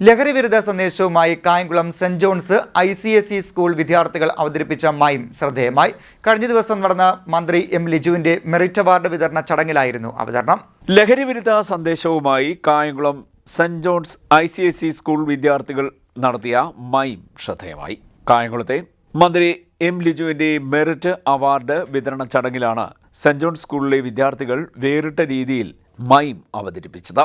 ലഹരിവിരുദ്ധ സന്ദേശവുമായി Kayamkulam Saint John's ICSE school വിദ്യാർത്ഥികൾ അവതരിപ്പിച്ച മൈം ശ്രദ്ധേയമായി. കഴിഞ്ഞ ദിവസം നടന്ന മന്ത്രി M. ലിജുവിന്റെ മെറിറ്റ് അവാർഡ് വിതരണ ചടങ്ങിലായിരുന്നു അവതരണം. ലഹരിവിരുദ്ധ സന്ദേശവുമായി Kayamkulam Saint John's ICSE school വിദ്യാർത്ഥികൾ നടത്തിയ മൈം ശ്രദ്ധേയമായി. കായംകുളത്തെ മന്ത്രി M. ലിജുവിന്റെ മെറിറ്റ് അവാർഡ് വിതരണ ചടങ്ങിലാണ് സെന്റ് ജോൺസ് സ്കൂളിലെ വിദ്യാർത്ഥികൾ വേറിട്ട രീതിയിൽ മൈം അവതരിപ്പിച്ചത്.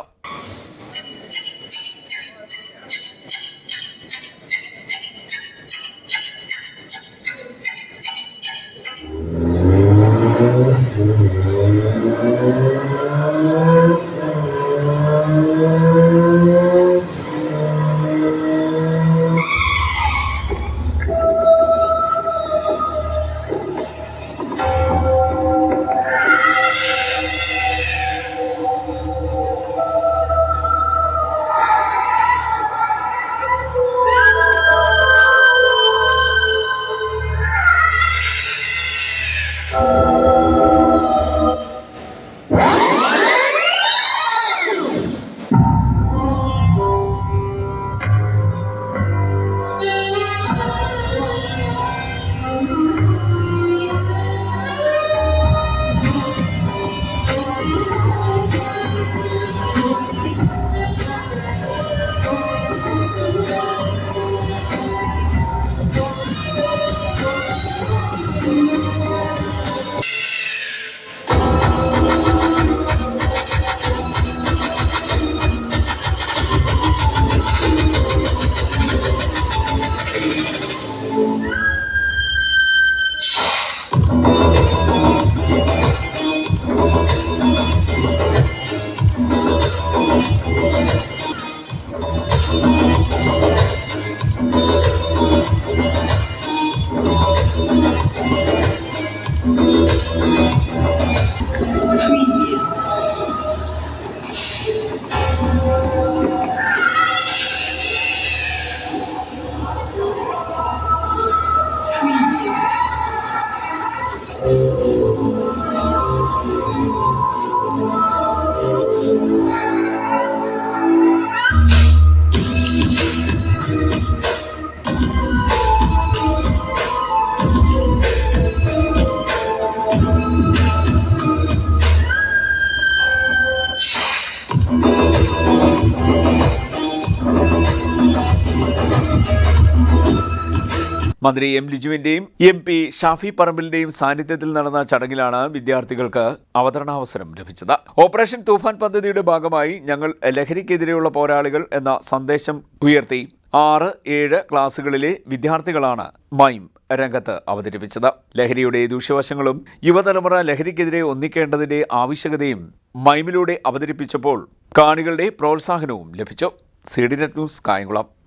മന്ത്രി M. ലിജുവിന്റെയും MP ഷാഫി പറമ്പിലിന്റെയും സാന്നിധ്യത്തിൽ നടന്ന ചടങ്ങിലാണ് വിദ്യാർത്ഥികൾക്ക് അവതരണാവസരം ലഭിച്ചത്. ഓപ്പറേഷൻ തൂഫാൻ പദ്ധതിയുടെ ഭാഗമായി ഞങ്ങൾ ലഹരിക്കെതിരെയുള്ള പോരാളികൾ എന്ന സന്ദേശം ഉയർത്തി 6-7 ക്ലാസുകളിലെ വിദ്യാർത്ഥികളാണ് മൈം രംഗത്ത് അവതരിപ്പിച്ചത്. ലഹരിയുടെ ദൂഷ്യവശങ്ങളും യുവതലമുറ ലഹരിക്കെതിരെ ഒന്നിക്കേണ്ടതിന്റെ ആവശ്യകതയും മൈമിലൂടെ അവതരിപ്പിച്ചപ്പോൾ കാണികളുടെ പ്രോത്സാഹനവും ലഭിച്ചു. CDNet news, Kayamkulam.